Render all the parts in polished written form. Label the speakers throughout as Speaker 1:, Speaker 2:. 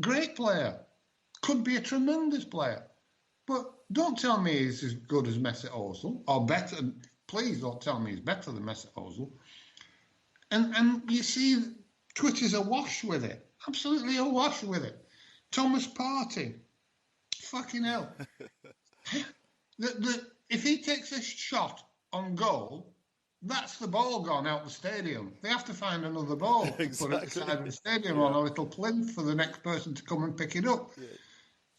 Speaker 1: Great player. Could be a tremendous player. But don't tell me he's as good as Mesut Ozil or better. Please don't tell me he's better than Mesut Ozil. And you see, Twitter's awash with it. Absolutely awash with it. Thomas Partey. Fucking hell. If he takes a shot on goal, that's the ball gone out the stadium. They have to find another ball to put at the side of the stadium on a little plinth for the next person to come and pick it up. Yeah.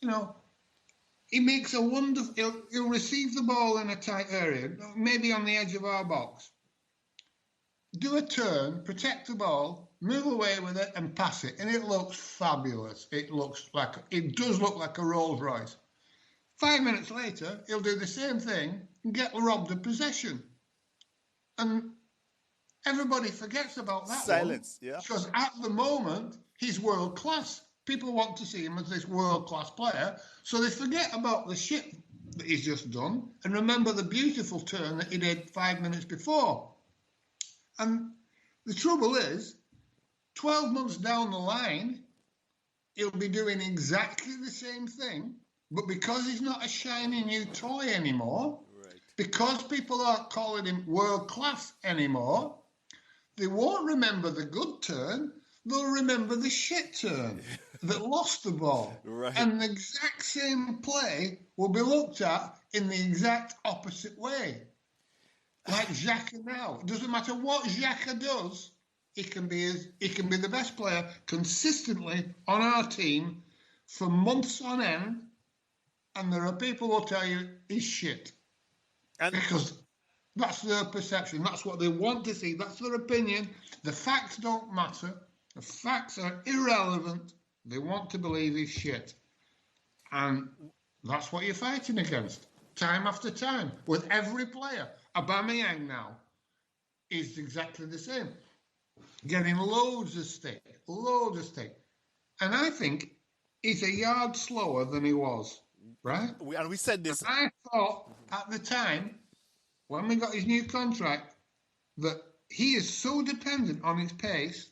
Speaker 1: You know, he makes a wonderful... He'll receive the ball in a tight area, maybe on the edge of our box. Do a turn, protect the ball, move away with it and pass it. And it looks fabulous. It does look like a Rolls Royce. 5 minutes later, he'll do the same thing and get robbed of possession. And everybody forgets about that.
Speaker 2: Silence, yeah.
Speaker 1: Because at the moment, he's world class. People want to see him as this world class player. So they forget about the shit that he's just done and remember the beautiful turn that he did 5 minutes before. And the trouble is, 12 months down the line, he'll be doing exactly the same thing. But because he's not a shiny new toy anymore, because people aren't calling him world class anymore, they won't remember the good turn. They'll remember the shit turn that lost the ball. Right. And the exact same play will be looked at in the exact opposite way. Like Xhaka now. It doesn't matter what Xhaka does, he can be the best player consistently on our team for months on end. And there are people who will tell you he's shit. Because that's their perception. That's what they want to see. That's their opinion. The facts don't matter. The facts are irrelevant. They want to believe he's shit. And that's what you're fighting against. Time after time. With every player. Aubameyang now is exactly the same. Getting loads of stick. And I think he's a yard slower than he was. Right?
Speaker 2: And we said this.
Speaker 1: And I thought at the time, when we got his new contract, that he is so dependent on his pace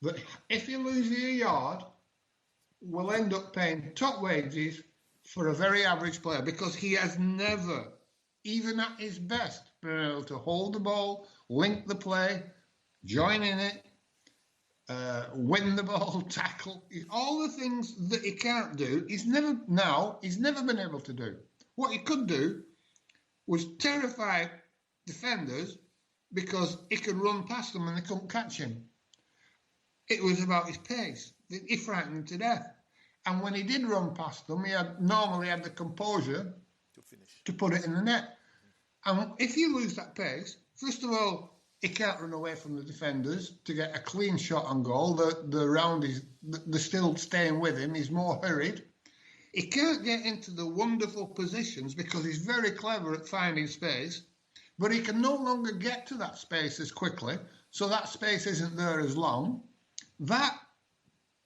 Speaker 1: that if he loses a yard, we'll end up paying top wages for a very average player because he has never, even at his best, been able to hold the ball, link the play, join in it, win the ball, tackle, all the things that he can't do, he's never been able to do. What he could do was terrify defenders because he could run past them and they couldn't catch him. It was about his pace. He frightened them to death. And when he did run past them, he normally had the composure to put it in the net. And if you lose that pace, first of all, he can't run away from the defenders to get a clean shot on goal. The round they're still staying with him. He's more hurried. He can't get into the wonderful positions because he's very clever at finding space, but he can no longer get to that space as quickly, so that space isn't there as long. That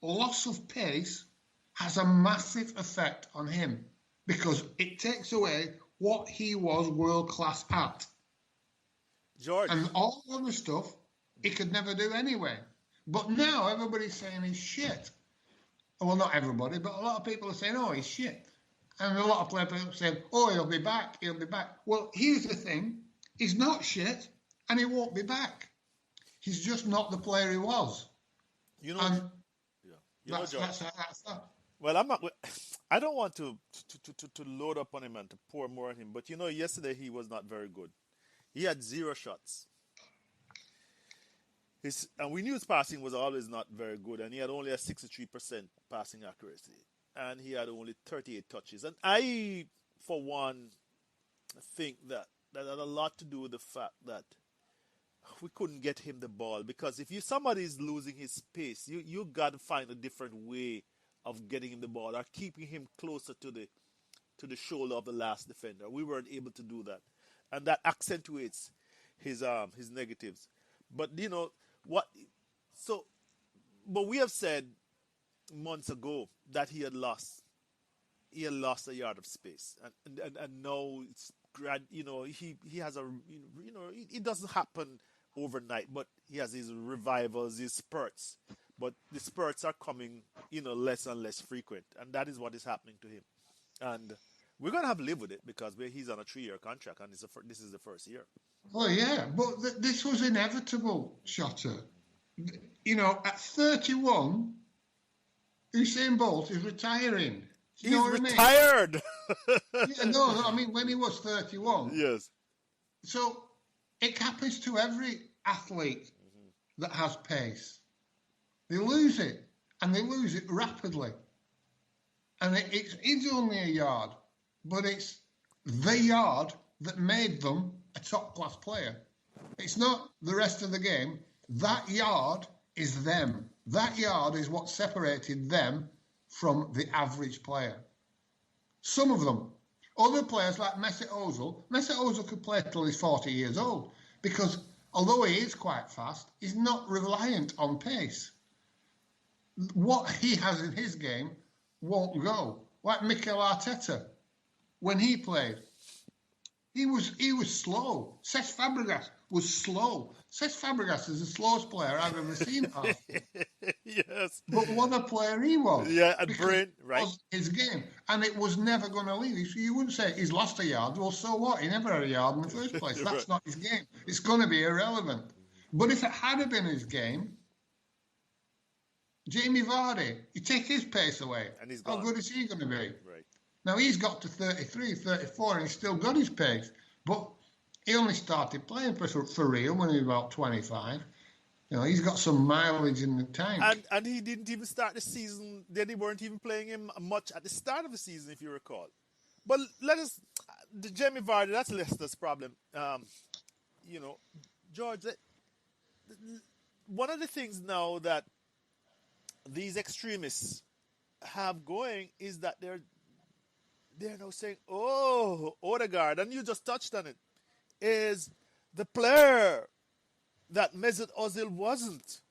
Speaker 1: loss of pace has a massive effect on him because it takes away what he was world class at.
Speaker 2: George.
Speaker 1: And all the other stuff he could never do anyway. But now everybody's saying he's shit. Well, not everybody, but a lot of people are saying, oh, he's shit. And a lot of players are saying, oh, he'll be back. Well, here's the thing. He's not shit, and he won't be back. He's just not the player he was. That's that.
Speaker 2: Well, I don't want to load up on him and to pour more on him, but yesterday he was not very good. He had 0 shots. And we knew his passing was always not very good, and he had only a 63% passing accuracy, and he had only 38 touches. And I, for one, think that had a lot to do with the fact that we couldn't get him the ball. Because if somebody is losing his pace, you got to find a different way of getting him the ball or keeping him closer to the shoulder of the last defender. We weren't able to do that, and that accentuates his negatives. But but we have said months ago that he had lost a yard of space, and now it's he has it doesn't happen overnight, but he has his revivals, his spurts. But the spurts are coming, less and less frequent, and that is what is happening to him. And we're gonna have to live with it because he's on a 3-year contract, and this is the first year.
Speaker 1: Well, yeah, but this was inevitable, Shotta. At 31, Usain Bolt is retiring.
Speaker 2: He's retired.
Speaker 1: Yeah, no, I mean when he was 31.
Speaker 2: Yes.
Speaker 1: So it happens to every athlete that has pace. They lose it, and they lose it rapidly. And it's only a yard, but it's the yard that made them a top-class player. It's not the rest of the game. That yard is them. That yard is what separated them from the average player. Some of them. Other players like Mesut Ozil could play till he's 40 years old because although he is quite fast, he's not reliant on pace. What he has in his game won't go. Like Mikel Arteta, when he played, he was slow. Cesc Fabregas was slow. Cesc Fabregas is the slowest player I've ever seen.
Speaker 2: Yes.
Speaker 1: But what a player he was.
Speaker 2: Yeah, and brilliant, right?
Speaker 1: It was his game. And it was never going to leave. You wouldn't say he's lost a yard. Well, so what? He never had a yard in the first place. That's
Speaker 2: Right.
Speaker 1: not his game. It's going to be irrelevant. But if it had been his game, Jamie Vardy, you take his pace away.
Speaker 2: And he's
Speaker 1: How
Speaker 2: gone.
Speaker 1: good is he going to be?
Speaker 2: Right.
Speaker 1: Now, he's got to 33, 34, and he's still got his pace. But he only started playing for real when he was about 25. He's got some mileage in the tank.
Speaker 2: And he didn't even start the season. They weren't even playing him much at the start of the season, if you recall. But the Jamie Vardy, that's Leicester's problem. George, one of the things now that these extremists have going is that they're now saying, oh, Odegaard, and you just touched on it, is the player that Mesut Ozil wasn't.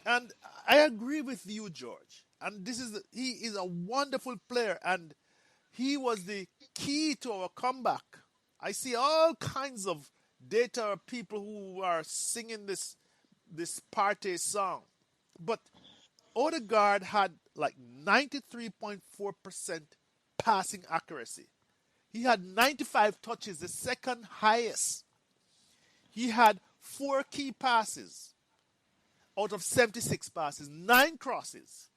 Speaker 2: And I agree with you, George. And he is a wonderful player, and he was the key to our comeback. I see all kinds of data of people who are singing this Partey song. But Odegaard had like 93.4% passing accuracy. He had 95 touches, the second highest. He had 4 key passes out of 76 passes, 9 crosses.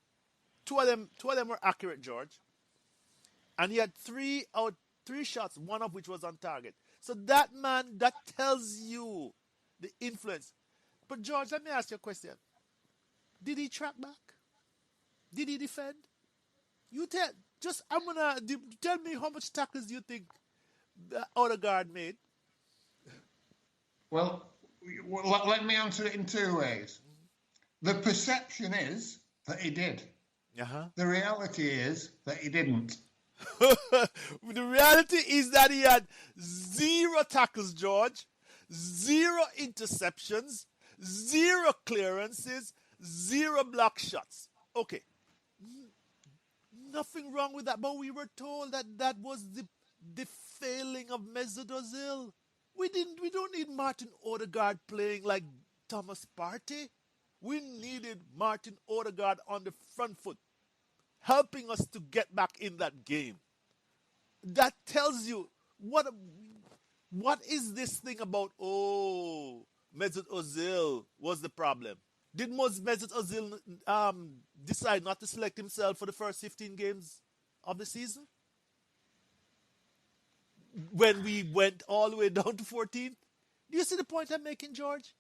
Speaker 2: Two of them were accurate, George. And he had 3 shots, one of which was on target. So that tells you the influence. But George, let me ask you a question. Did he track back? Did he defend? Tell me how much tackles do you think Odegaard made?
Speaker 1: Well, let me answer it in 2 ways. The perception is that he did.
Speaker 2: Uh-huh.
Speaker 1: The reality is that he didn't.
Speaker 2: The reality is that he had 0 tackles, George, 0 interceptions, 0 clearances, 0 block shots. Okay. Nothing wrong with that, but we were told that was the failing of Mesut Ozil. We don't need Martin Odegaard playing like Thomas Partey. We needed Martin Odegaard on the front foot, helping us to get back in that game. That tells you what is this thing about, Mesut Ozil was the problem. Did Mesut Ozil decide not to select himself for the first 15 games of the season? When we went all the way down to 14? Do you see the point I'm making, George?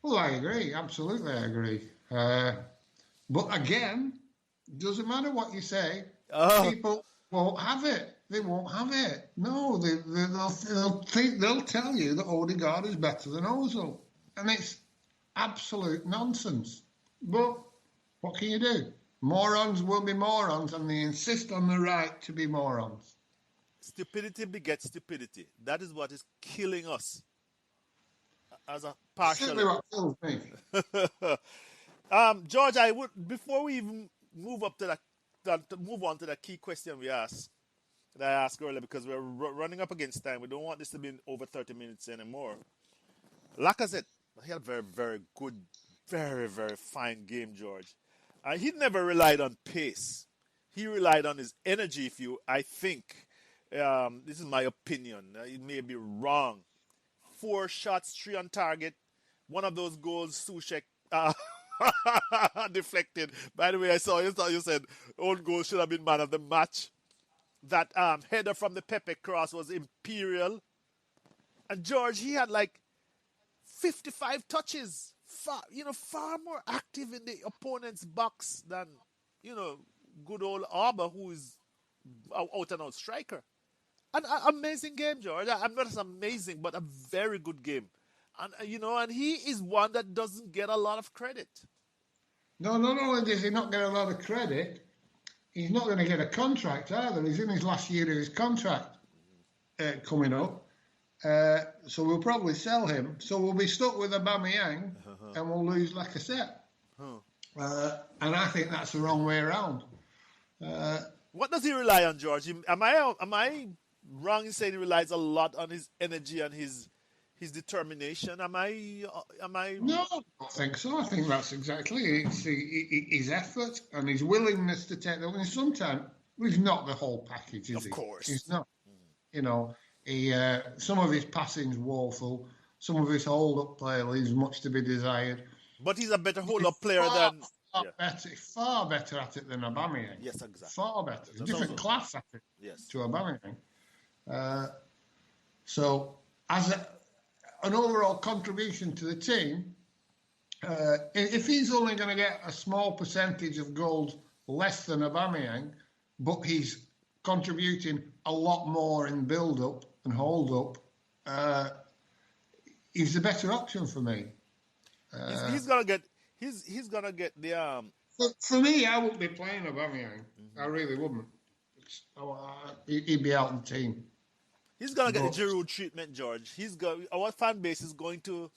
Speaker 1: Well, I agree. Absolutely, I agree. But again, doesn't matter what you say. People won't have it. They won't have it. No, they'll tell you that Odegaard is better than Ozil. And it's absolute nonsense. But what can you do? Morons will be morons, and they insist on the right to be morons.
Speaker 2: Stupidity begets stupidity. That is what is killing us. As a partial.
Speaker 1: Certainly what kills me.
Speaker 2: George, I would, before we even move on to that key question that I asked earlier, because we're running up against time. We don't want this to be over 30 minutes anymore. Lacazette, he had a very, very good very, very fine game, George. He never relied on pace. He relied on his energy. I think, this is my opinion. It may be wrong. 4 shots, 3 on target. One of those goals, Sushek deflected. By the way, I saw you said own goal should have been man of the match. That header from the Pepe cross was imperial. And George, he had like 55 touches. Far more active in the opponent's box than, good old Auba, who is out and out striker. An amazing game, George. I'm not as amazing, but a very good game. And and he is one that doesn't get a lot of credit.
Speaker 1: No, not only does he not get a lot of credit, he's not going to get a contract either. He's in his last year of his contract coming up. So we'll probably sell him. So we'll be stuck with Aubameyang and we'll lose Lacazette. And I think that's the wrong way around.
Speaker 2: What does he rely on, George? Am I wrong in saying he relies a lot on his energy and his determination? Am I?
Speaker 1: No, I don't think so. I think that's exactly it. It's his effort and his willingness to take them. And sometimes he's not the whole package, is he?
Speaker 2: Of course,
Speaker 1: he's not. Some of his passing's woeful. Some of his hold-up play leaves much to be desired.
Speaker 2: But he's a better hold-up player than...
Speaker 1: Far better at it than Aubameyang.
Speaker 2: Yes, exactly.
Speaker 1: Far better. Different class at it to Aubameyang. So, as an overall contribution to the team, if he's only going to get a small percentage of goals less than Aubameyang, but he's contributing a lot more in build-up and hold-up, he's the better option for me.
Speaker 2: He's gonna get the
Speaker 1: For me, I wouldn't be playing Aubameyang. I really wouldn't. He'd be out of the team.
Speaker 2: He's gonna get the Giroud treatment, George. Our fan base is going to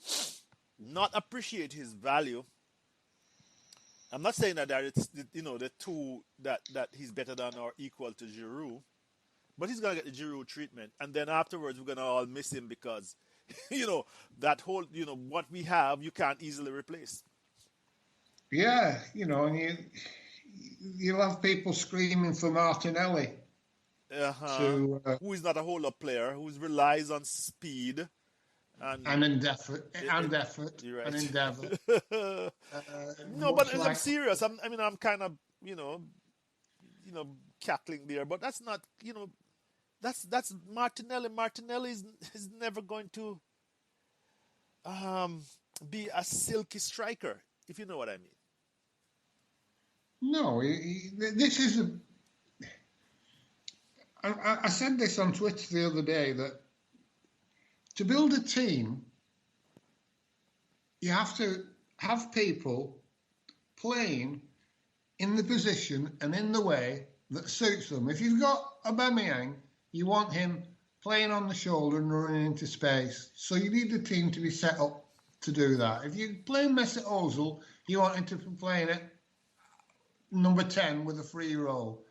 Speaker 2: not appreciate his value. I'm not saying that it's the two that he's better than or equal to Giroud, but he's gonna get the Giroud treatment, and then afterwards we're gonna all miss him because that whole what we have you can't easily replace.
Speaker 1: Yeah, and you'll have people screaming for Martinelli,
Speaker 2: who is not a hold-up player, who relies on speed and effort,
Speaker 1: and endeavour.
Speaker 2: No, but I'm serious. I'm kind of cackling there, but that's not that's Martinelli. Martinelli is never going to be a silky striker, if you know what I mean.
Speaker 1: No, this is I said this on Twitter the other day, that to build a team, you have to have people playing in the position and in the way that suits them. If you've got Aubameyang, you want him playing on the shoulder and running into space. So you need the team to be set up to do that. If you're playing Mesut Ozil, you want him to be playing at number 10 with a free role.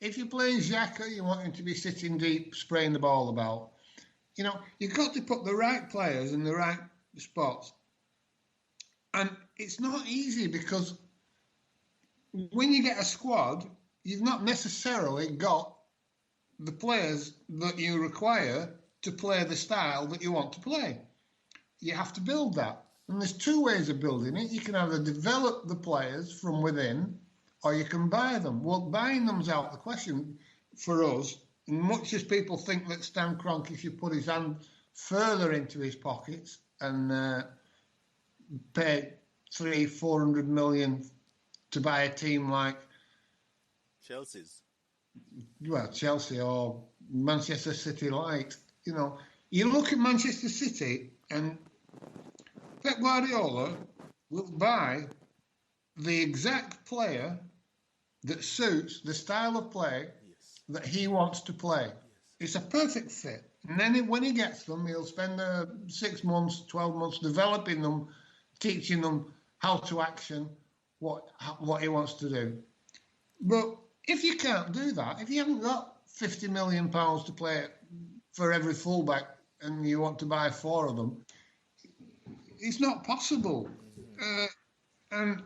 Speaker 1: If you're playing Xhaka, you want him to be sitting deep, spraying the ball about. You've got to put the right players in the right spots. And it's not easy because when you get a squad, you've not necessarily got the players that you require to play the style that you want to play. You have to build that. And there's two ways of building it. You can either develop the players from within, or you can buy them. Well, buying them's out the question for us. And much as people think that Stan Kroenke should put his hand further into his pockets and pay 300-400 million to buy a team like Chelsea or Manchester City light. You look at Manchester City and Pep Guardiola will buy the exact player that suits the style of play that he wants to play. It's a perfect fit. And then when he gets them, he'll spend 6 months, 12 months developing them, teaching them how to action what he wants to do. But if you can't do that, if you haven't got £50 million to play for every fullback and you want to buy 4 of them, it's not possible. And